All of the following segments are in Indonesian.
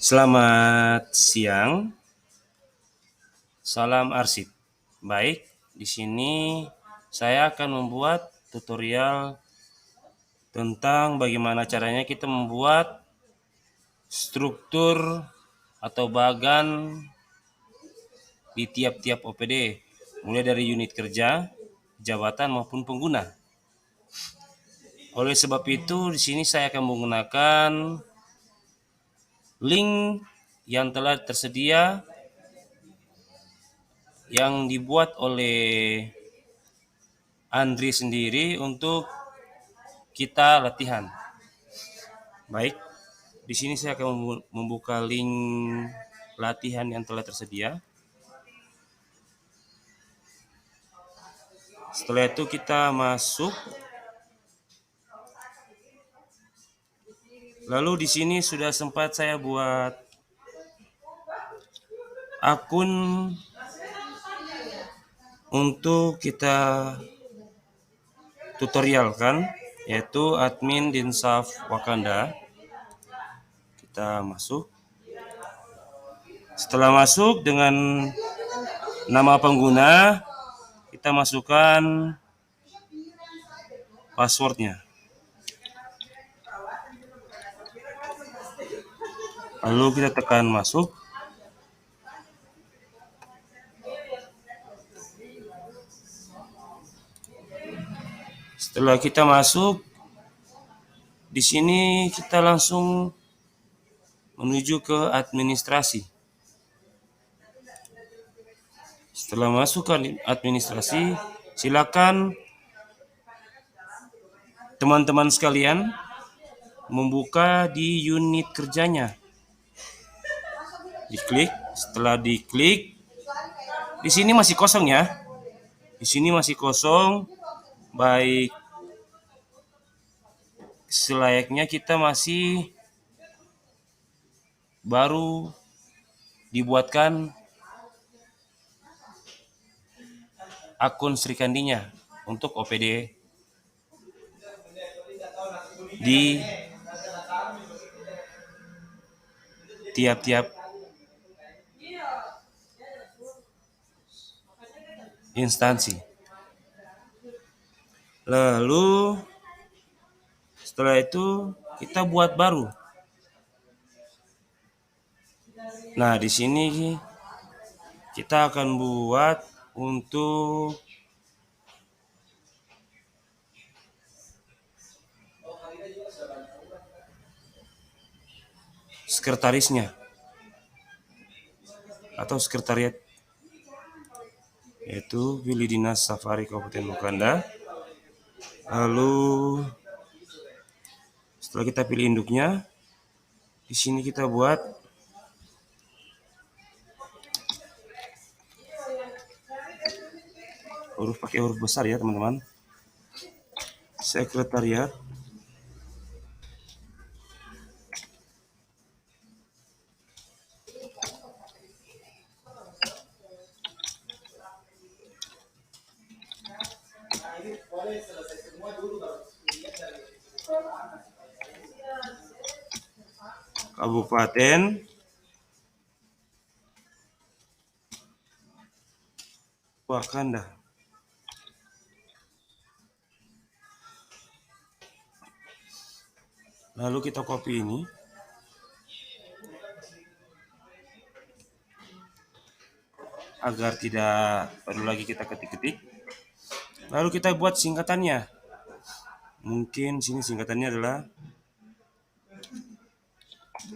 Selamat siang, salam arsip. Baik, di sini saya akan membuat tutorial tentang bagaimana caranya kita membuat struktur atau bagan di tiap-tiap OPD, mulai dari unit kerja, jabatan maupun pengguna. Oleh sebab itu, di sini saya akan menggunakan link yang telah tersedia yang dibuat oleh Andri sendiri untuk kita latihan. Baik, di sini saya akan membuka link latihan yang telah tersedia. Setelah itu kita masuk. Lalu di sini sudah sempat saya buat akun untuk kita tutorial kan, yaitu admin Dinsaf Wakanda. Kita masuk. Setelah masuk dengan nama pengguna, kita masukkan passwordnya. Lalu kita tekan masuk. Setelah kita masuk, di sini kita langsung menuju ke administrasi. Setelah masuk ke administrasi, silakan teman-teman sekalian membuka di unit kerjanya. Diklik, setelah diklik, di sini masih kosong ya. Di sini masih kosong, baik selayaknya kita masih baru dibuatkan akun Srikandinya untuk OPD di tiap-tiap instansi. Lalu setelah itu kita buat baru. Nah, di sini kita akan buat untuk sekretarisnya atau sekretariat, yaitu pilih Dinas Safari Kabupaten Wakanda. Lalu setelah kita pilih induknya, di sini kita buat pakai huruf besar ya teman-teman. Sekretariat Kabupaten Wakanda. Lalu kita copy ini. Agar tidak perlu lagi kita ketik-ketik. Lalu kita buat singkatannya. Mungkin sini singkatannya adalah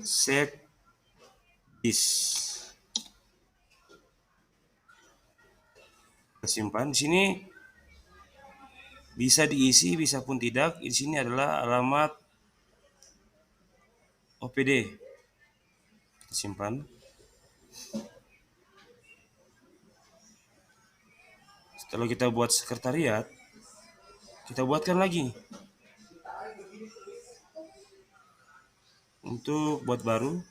Sekdis. Kita simpan. Di sini bisa diisi, bisa pun tidak. Di sini adalah alamat OPD. Kita simpan. Setelah kita buat sekretariat, kita buatkan lagi. Untuk buat baru,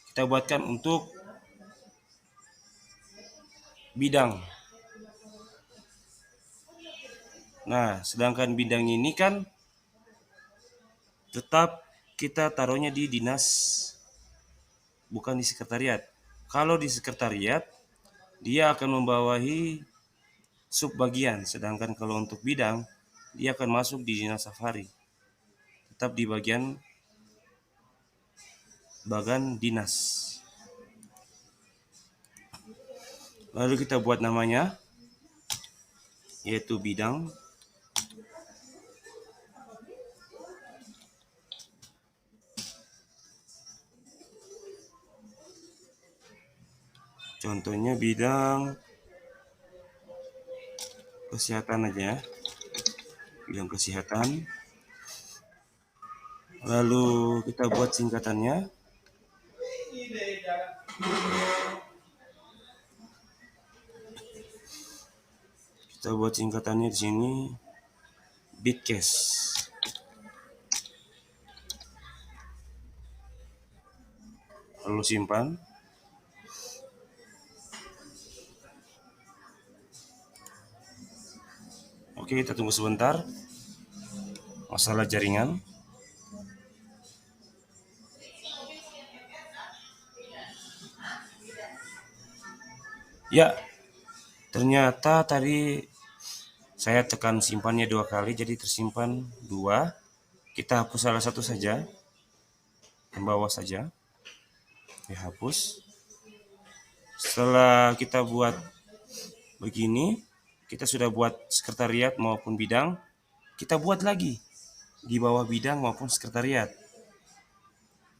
kita buatkan untuk bidang. Nah, sedangkan bidang ini kan tetap kita taruhnya di dinas bukan di sekretariat. Kalau di sekretariat, dia akan membawahi subbagian, sedangkan kalau untuk bidang, dia akan masuk di dinas safari, tetap di bagian dinas. Lalu kita buat namanya, yaitu bidang. Contohnya bidang kesehatan aja ya, bidang kesehatan. Lalu kita buat singkatannya. Kita buat singkatannya di sini Bidkes. Lalu simpan. Oke, kita tunggu sebentar. Masalah jaringan. Ya, ternyata tadi saya tekan simpannya 2 kali, jadi tersimpan 2. Kita hapus salah satu saja, yang bawah saja. Dihapus. Setelah kita buat begini, kita sudah buat sekretariat maupun bidang. Kita buat lagi di bawah bidang maupun sekretariat.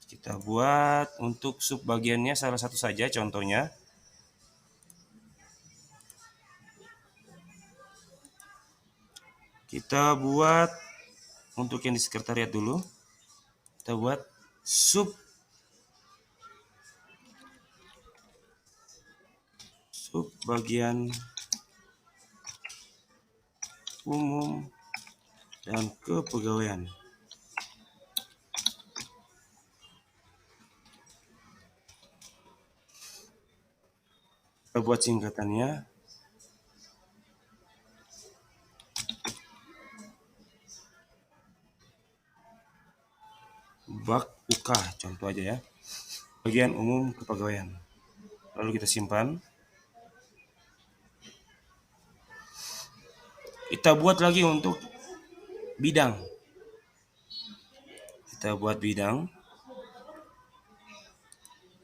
Kita buat untuk subbagiannya salah satu saja, contohnya. Kita buat untuk yang di sekretariat dulu. Kita buat subbagian umum dan kepegawaian. Kita buat singkatannya. Bak UK, contoh aja ya. Bagian umum kepegawaian. Lalu kita simpan. Kita buat lagi untuk bidang. Kita buat bidang.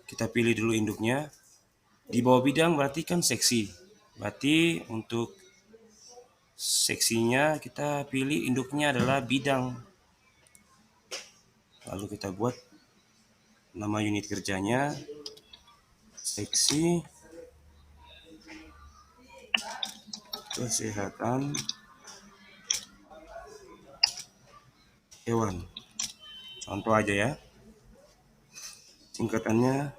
Kita pilih dulu induknya. Di bawah bidang berarti kan seksi. Berarti untuk seksinya kita pilih induknya adalah bidang. Lalu kita buat nama unit kerjanya seksi kesehatan hewan. Contoh aja ya. Singkatannya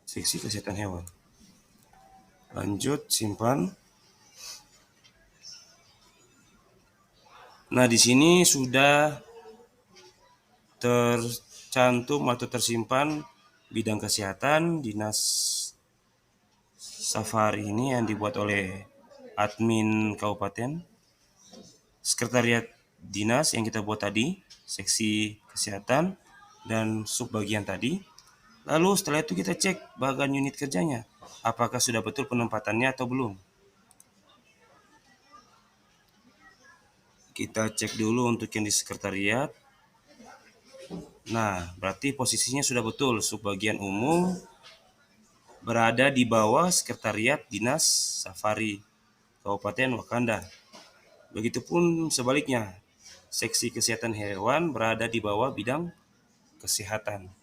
seksi kesehatan hewan. Lanjut, simpan. Nah, di sini sudah tercantum atau tersimpan bidang kesehatan dinas safari ini yang dibuat oleh admin kabupaten, sekretariat dinas yang kita buat tadi, seksi kesehatan, dan subbagian tadi. Lalu setelah itu kita cek bagian unit kerjanya, apakah sudah betul penempatannya atau belum. Kita cek dulu untuk yang di sekretariat. Nah, berarti posisinya sudah betul, subbagian umum berada di bawah sekretariat dinas safari Kabupaten Wakanda. Begitupun sebaliknya, seksi kesehatan hewan berada di bawah bidang kesehatan.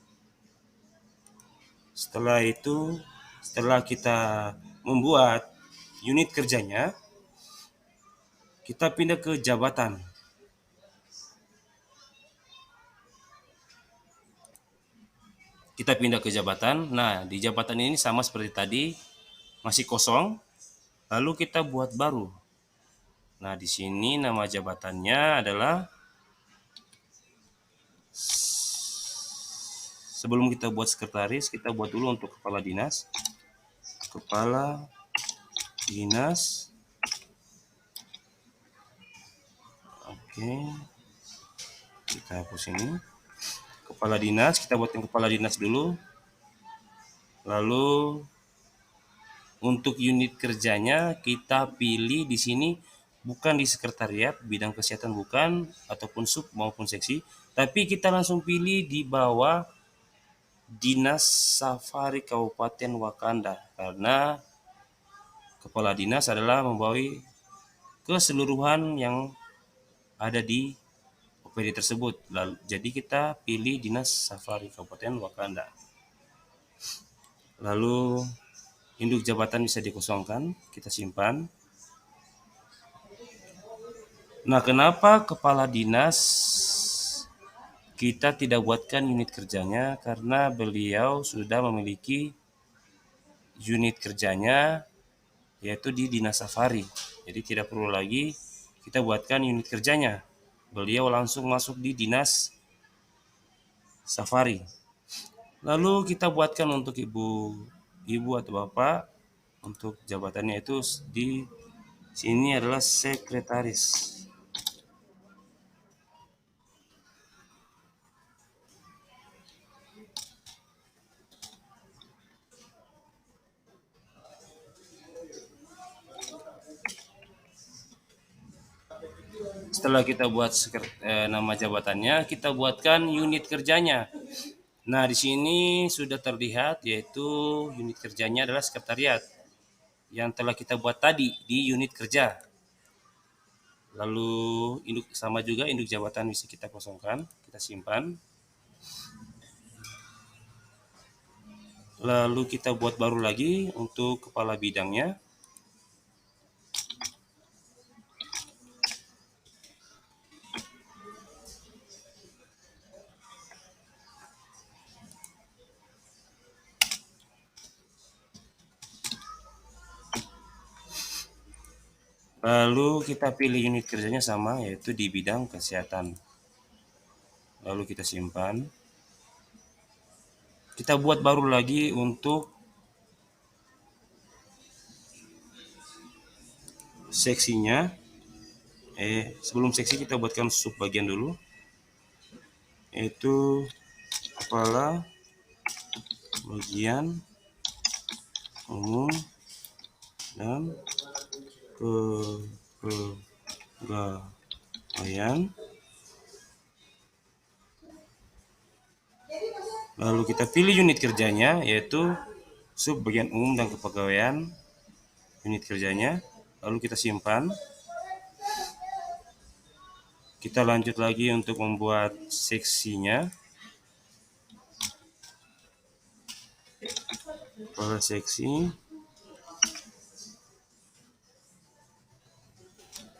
Setelah itu, setelah kita membuat unit kerjanya, kita pindah ke jabatan. Kita pindah ke jabatan. Nah, di jabatan ini sama seperti tadi, masih kosong. Lalu kita buat baru. Nah, di sini nama jabatannya adalah, sebelum kita buat sekretaris, kita buat dulu untuk kepala dinas. Kepala dinas. Oke, kita hapus ini. Kepala dinas, kita buatkan kepala dinas dulu. Lalu untuk unit kerjanya kita pilih di sini bukan di sekretariat, bidang kesehatan bukan, ataupun sub maupun seksi, tapi kita langsung pilih di bawah Dinas Safari Kabupaten Wakanda, karena kepala dinas adalah membawahi keseluruhan yang ada di OPD tersebut. Lalu, jadi kita pilih Dinas Safari Kabupaten Wakanda. Lalu induk jabatan bisa dikosongkan, kita simpan. Nah, kenapa kepala dinas kita tidak buatkan unit kerjanya? Karena beliau sudah memiliki unit kerjanya yaitu di Dinas Safari. Jadi tidak perlu lagi kita buatkan unit kerjanya. Beliau langsung masuk di Dinas Safari. Lalu kita buatkan untuk ibu atau bapak, untuk jabatannya itu di sini adalah sekretaris. Setelah kita buat nama jabatannya, kita buatkan unit kerjanya. Nah, di sini sudah terlihat yaitu unit kerjanya adalah sekretariat yang telah kita buat tadi di unit kerja. Lalu induk sama juga, induk jabatan bisa kita kosongkan, kita simpan. Lalu kita buat baru lagi untuk kepala bidangnya. Lalu kita pilih unit kerjanya sama, yaitu di bidang kesehatan. Lalu kita simpan. Kita buat baru lagi untuk seksinya. Sebelum seksi kita buatkan sub bagian dulu, yaitu kepala bagian umum dan kepegawaian. Lalu kita pilih unit kerjanya, yaitu sub bagian umum dan kepegawaian, unit kerjanya. Lalu kita simpan. Kita lanjut lagi untuk membuat seksinya. Kepala seksi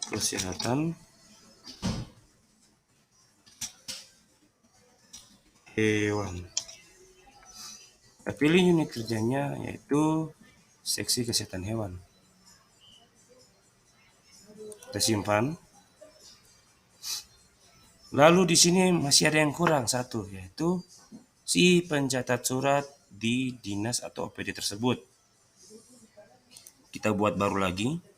kesehatan hewan. Kita pilih unit kerjanya, yaitu seksi kesehatan hewan. Kita simpan. Lalu di sini masih ada yang kurang satu, yaitu si pencatat surat di dinas atau OPD tersebut. Kita buat baru lagi.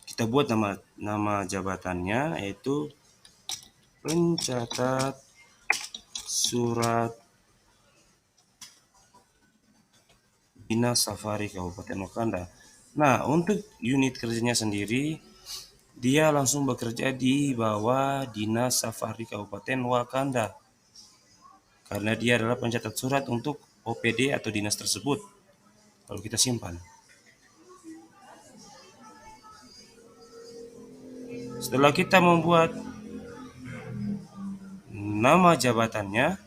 Kita buat nama jabatannya, yaitu pencatat surat Dinas Safari Kabupaten Wakanda. Nah, untuk unit kerjanya sendiri, dia langsung bekerja di bawah Dinas Safari Kabupaten Wakanda, karena dia adalah pencatat surat untuk OPD atau dinas tersebut. Lalu kita simpan. Setelah kita membuat nama jabatannya,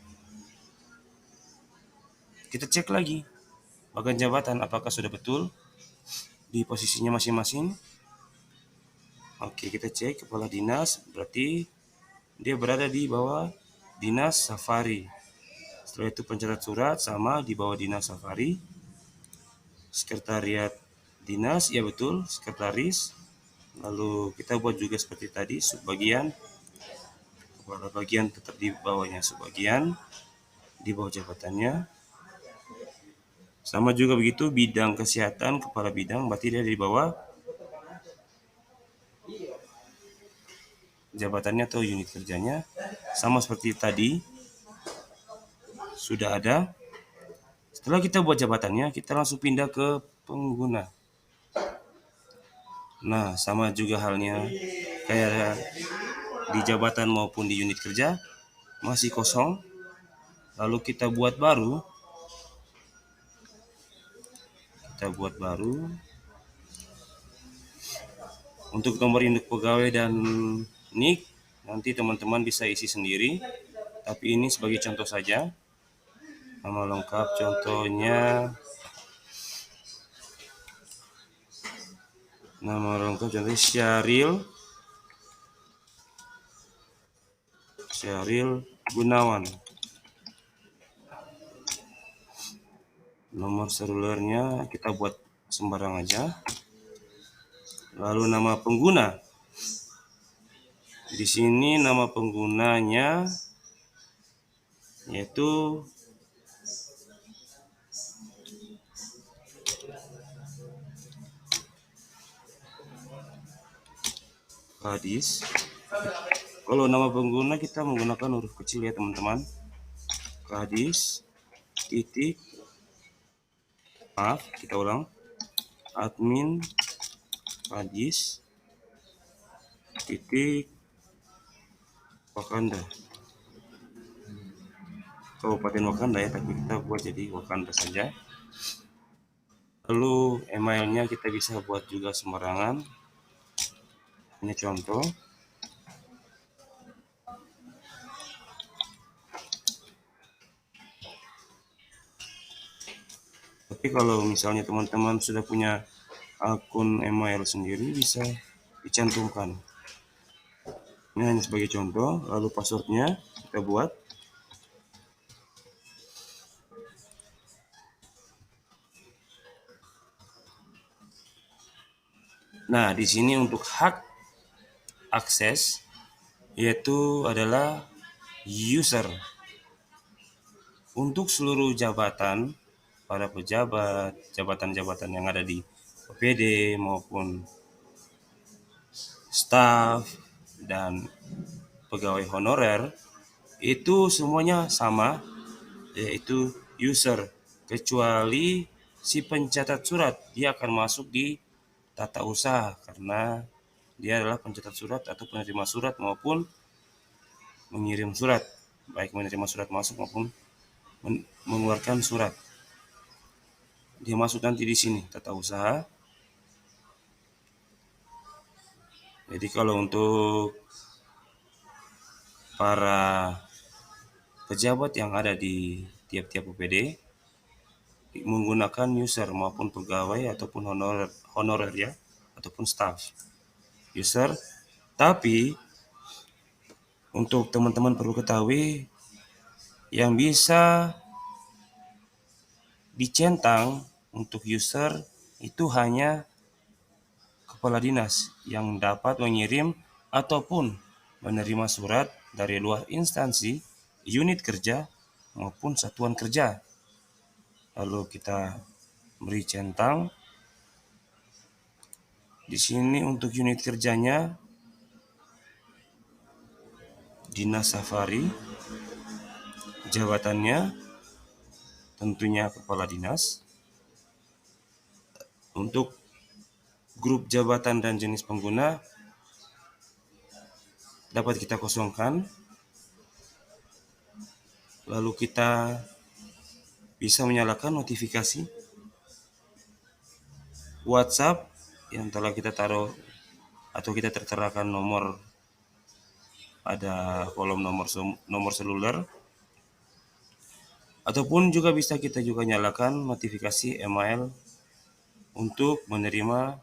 kita cek lagi bagian jabatan apakah sudah betul di posisinya masing-masing. Oke, kita cek kepala dinas, berarti dia berada di bawah Dinas Safari. Setelah itu pencatat surat sama di bawah Dinas Safari. Sekretariat dinas, ya betul, sekretaris. Lalu kita buat juga seperti tadi, subbagian. Kepala bagian tetap di bawahnya subbagian, di bawah jabatannya. Sama juga begitu bidang kesehatan, kepala bidang, berarti dia di bawah jabatannya atau unit kerjanya. Sama seperti tadi, sudah ada. Setelah kita buat jabatannya, kita langsung pindah ke pengguna. Nah, sama juga halnya kayak di jabatan maupun di unit kerja, masih kosong. Lalu kita buat baru. Untuk nomor induk pegawai dan NIK, nanti teman-teman bisa isi sendiri. Tapi ini sebagai contoh saja. Nama lengkap contohnya, Syahril Gunawan. Nomor selulernya kita buat sembarang aja. Lalu nama pengguna. Di sini nama penggunanya yaitu Kadis. Kalau nama pengguna kita menggunakan huruf kecil ya teman-teman. Kadis titik, maaf kita ulang, admin Kadis titik Wakanda, Kabupaten Wakanda ya, tapi kita buat jadi Wakanda saja. Lalu emailnya kita bisa buat juga sembarangan, ini contoh. Tapi kalau misalnya teman-teman sudah punya akun email sendiri, bisa dicantumkan. Ini hanya sebagai contoh. Lalu passwordnya kita buat. Nah, di sini untuk hak akses yaitu adalah user. Untuk seluruh jabatan, para pejabat, jabatan-jabatan yang ada di OPD maupun staf dan pegawai honorer, itu semuanya sama, yaitu user, kecuali si pencatat surat. Dia akan masuk di tata usaha karena dia adalah pencatat surat atau penerima surat maupun mengirim surat, baik menerima surat masuk maupun mengeluarkan surat. Dia masuk nanti di sini tata usaha. Jadi kalau untuk para pejabat yang ada di tiap-tiap OPD menggunakan user maupun pegawai ataupun honorer ya, ataupun staff. User. Tapi untuk teman-teman perlu ketahui, yang bisa dicentang untuk user itu hanya kepala dinas yang dapat mengirim ataupun menerima surat dari luar instansi, unit kerja maupun satuan kerja. Lalu kita beri centang. Di sini untuk unit kerjanya Dinas Safari, jabatannya tentunya kepala dinas. Untuk grup jabatan dan jenis pengguna dapat kita kosongkan. Lalu kita bisa menyalakan notifikasi WhatsApp yang telah kita taruh atau kita terterakan nomor, ada kolom nomor seluler, ataupun juga bisa kita juga nyalakan notifikasi email untuk menerima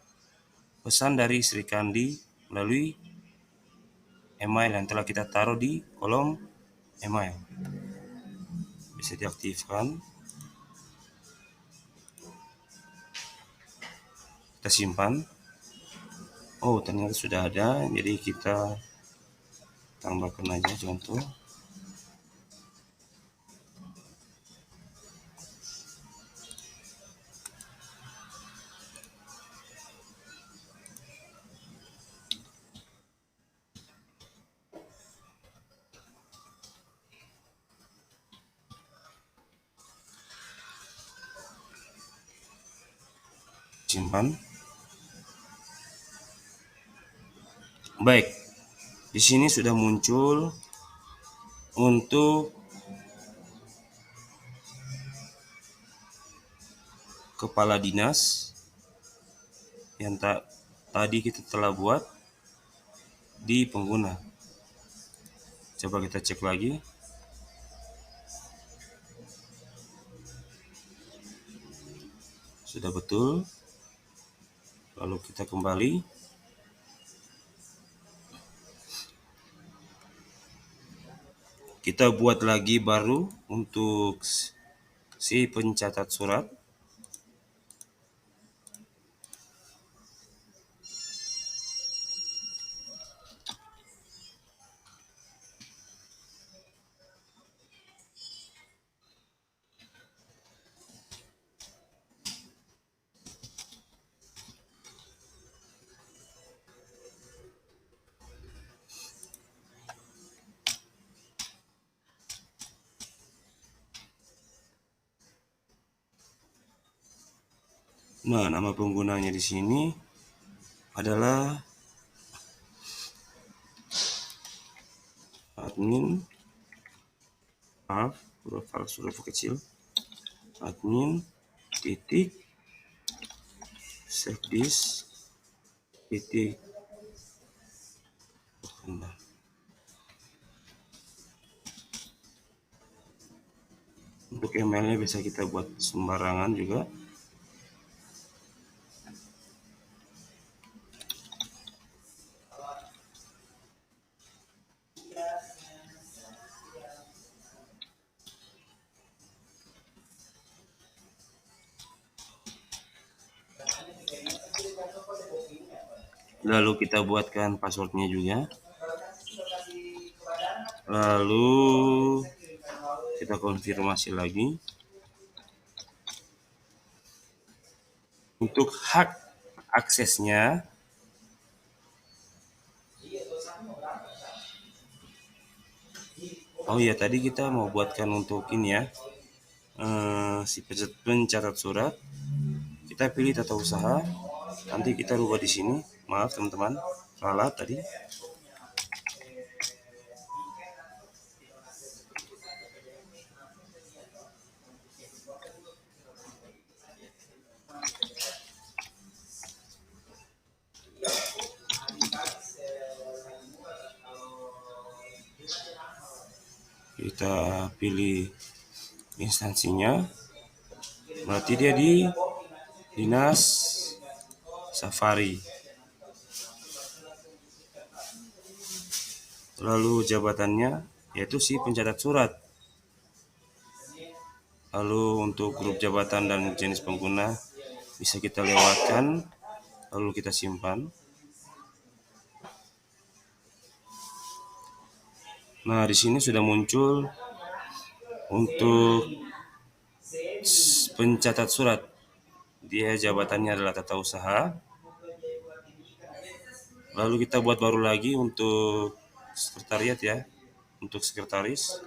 pesan dari Sri Kandi melalui email yang telah kita taruh di kolom email. Bisa diaktifkan. Kita simpan. Oh, ternyata sudah ada, jadi kita tambahkan aja contoh. simpan. Baik, di sini sudah muncul untuk kepala dinas yang tadi kita telah buat di pengguna. Coba kita cek lagi. Sudah betul. Lalu kita kembali. Kita buat lagi baru untuk si pencatat surat. Nah, nama penggunanya di sini adalah admin, huruf kecil, admin titik sekdis titik. Untuk emailnya bisa kita buat sembarangan juga. Lalu kita buatkan passwordnya juga. Lalu kita konfirmasi lagi. Untuk hak aksesnya, oh iya, tadi kita mau buatkan untuk ini ya, si pencatat surat. Kita pilih tata usaha. Nanti kita rubah di sini. Maaf teman-teman, salah tadi. Kita pilih instansinya, berarti dia di Dinas Safari. Lalu jabatannya yaitu si pencatat surat. Lalu untuk grup jabatan dan jenis pengguna bisa kita lewatkan, lalu kita simpan. Nah, di sini sudah muncul untuk pencatat surat. Dia jabatannya adalah tata usaha. Lalu kita buat baru lagi untuk sekretariat ya, untuk sekretaris.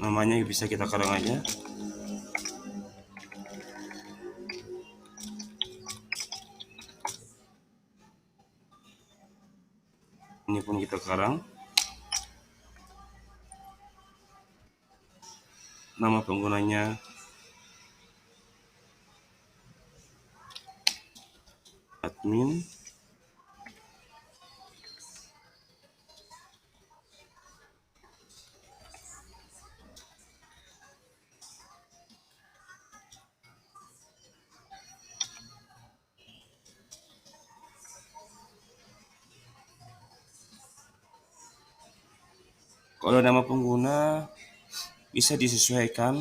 Namanya bisa kita karang aja. Ini pun kita karang. Nama penggunanya admin. Kalau nama pengguna bisa disesuaikan.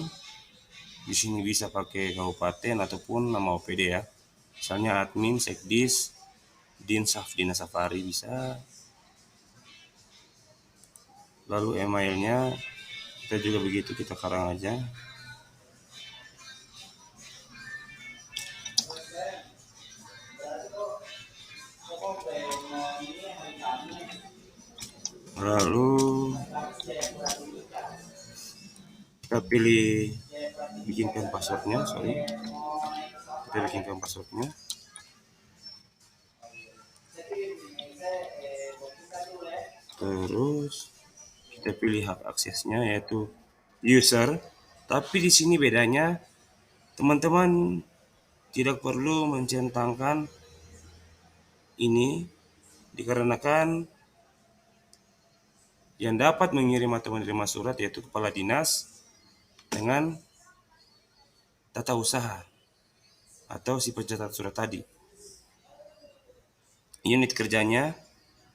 Di sini bisa pakai kabupaten ataupun nama OPD ya. Misalnya admin, sekdis, Dinas Safari bisa. Lalu emailnya kita juga begitu, kita karang aja. Lalu kita kita pilih bikinkan passwordnya, kita bikinkan passwordnya. Terus kita pilih hak aksesnya yaitu user. Tapi di sini bedanya, teman-teman tidak perlu mencentangkan ini dikarenakan yang dapat mengirim atau menerima surat yaitu kepala dinas dengan tata usaha atau si pencetak surat tadi. Unit kerjanya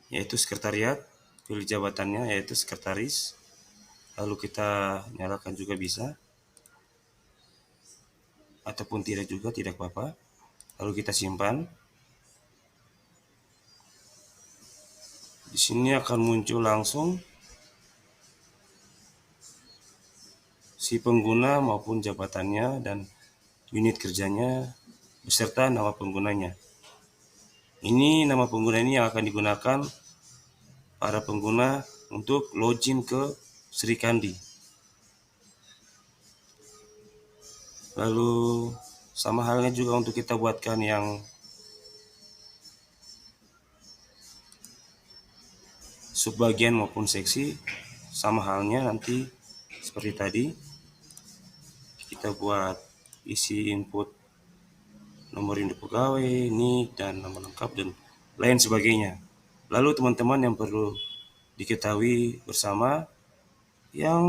yaitu sekretariat, pilih jabatannya yaitu sekretaris, lalu kita nyalakan juga bisa, ataupun tidak juga, tidak apa-apa. Lalu kita simpan. Di sini akan muncul langsung si pengguna maupun jabatannya dan unit kerjanya beserta nama penggunanya. Ini nama pengguna ini yang akan digunakan para pengguna untuk login ke Sri Kandi. Lalu sama halnya juga untuk kita buatkan yang subbagian maupun seksi, sama halnya nanti seperti tadi. Kita buat isi input nomor induk pegawai, NIK, dan nama lengkap, dan lain sebagainya. Lalu teman-teman yang perlu diketahui bersama, yang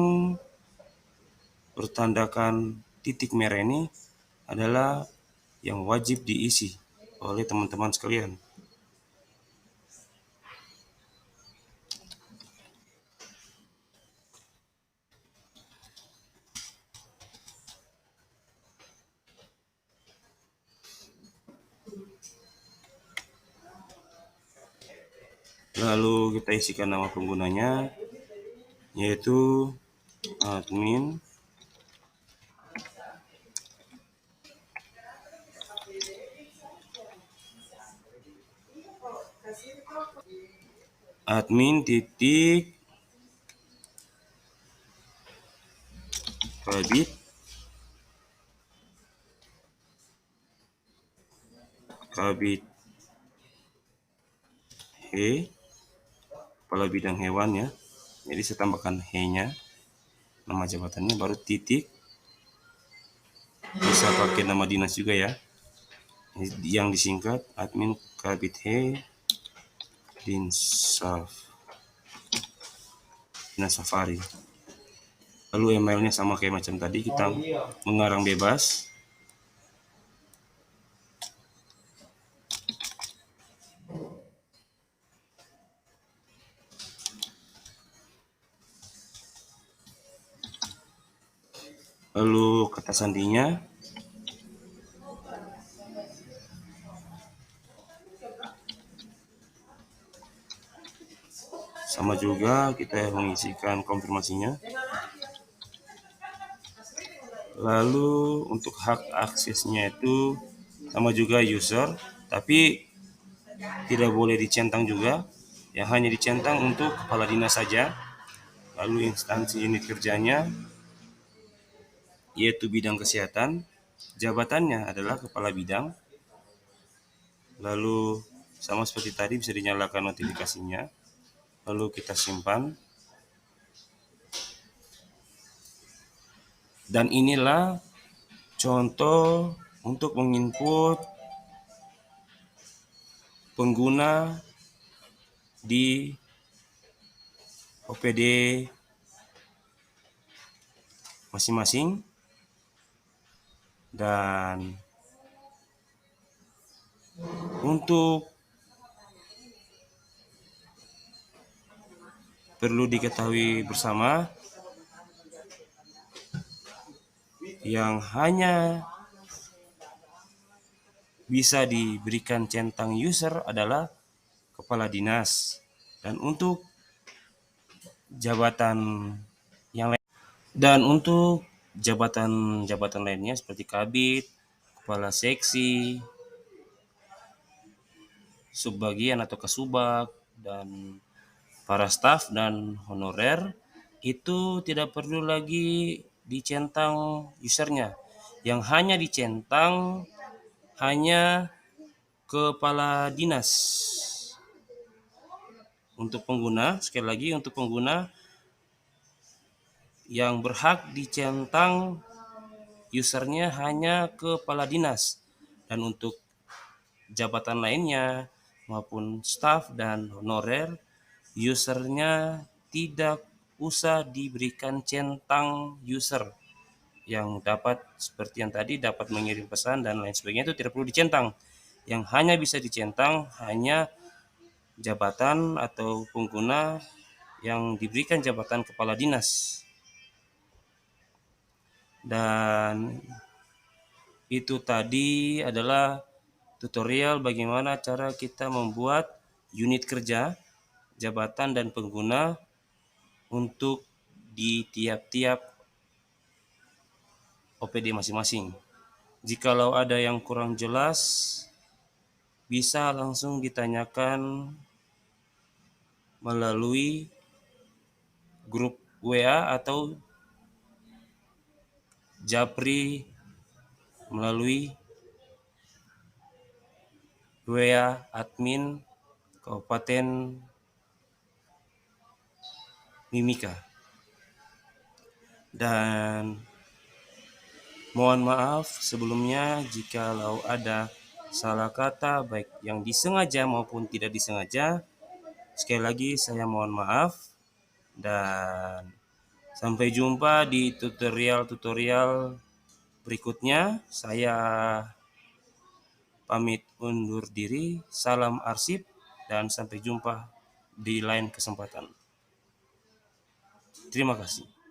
bertandakan titik merah ini adalah yang wajib diisi oleh teman-teman sekalian. Lalu kita isikan nama penggunanya, yaitu admin, titik Kabit He, kepala bidang hewan ya. Jadi saya tambahkan he-nya, nama jabatannya, baru titik. Bisa pakai nama dinas juga ya, yang disingkat admin Kabit He Dinas Safari. Lalu emailnya sama kayak macam tadi, kita mengarang bebas. Lalu kata sandinya sama juga, kita mengisikan konfirmasinya. Lalu untuk hak aksesnya itu sama juga user, tapi tidak boleh dicentang juga, yang hanya dicentang untuk kepala dinas saja. Lalu instansi unit kerjanya yaitu bidang kesehatan, jabatannya adalah kepala bidang. Lalu sama seperti tadi, bisa dinyalakan notifikasinya, lalu kita simpan. Dan inilah contoh untuk menginput pengguna di OPD masing-masing, dan untuk perlu diketahui bersama, yang hanya bisa diberikan centang user adalah kepala dinas, dan untuk jabatan yang lain, dan untuk jabatan lainnya seperti kabit, kepala seksi, subbagian atau kasubag, dan para staf dan honorer, itu tidak perlu lagi dicentang usernya, yang hanya dicentang hanya kepala dinas. Untuk pengguna, sekali lagi untuk pengguna yang berhak dicentang usernya hanya kepala dinas, dan untuk jabatan lainnya maupun staf dan honorer usernya tidak usah diberikan centang user, yang dapat seperti yang tadi dapat mengirim pesan dan lain sebagainya itu tidak perlu dicentang. Yang hanya bisa dicentang hanya jabatan atau pengguna yang diberikan jabatan kepala dinas. Dan itu tadi adalah tutorial bagaimana cara kita membuat unit kerja jabatan dan pengguna untuk di tiap-tiap OPD masing-masing. Jikalau ada yang kurang jelas, bisa langsung ditanyakan melalui grup WA atau Japri melalui WA admin Kabupaten Mimika. Dan mohon maaf sebelumnya jikalau ada salah kata baik yang disengaja maupun tidak disengaja. Sekali lagi saya mohon maaf dan sampai jumpa di tutorial-tutorial berikutnya. Saya pamit undur diri. Salam arsip dan sampai jumpa di lain kesempatan. Terima kasih.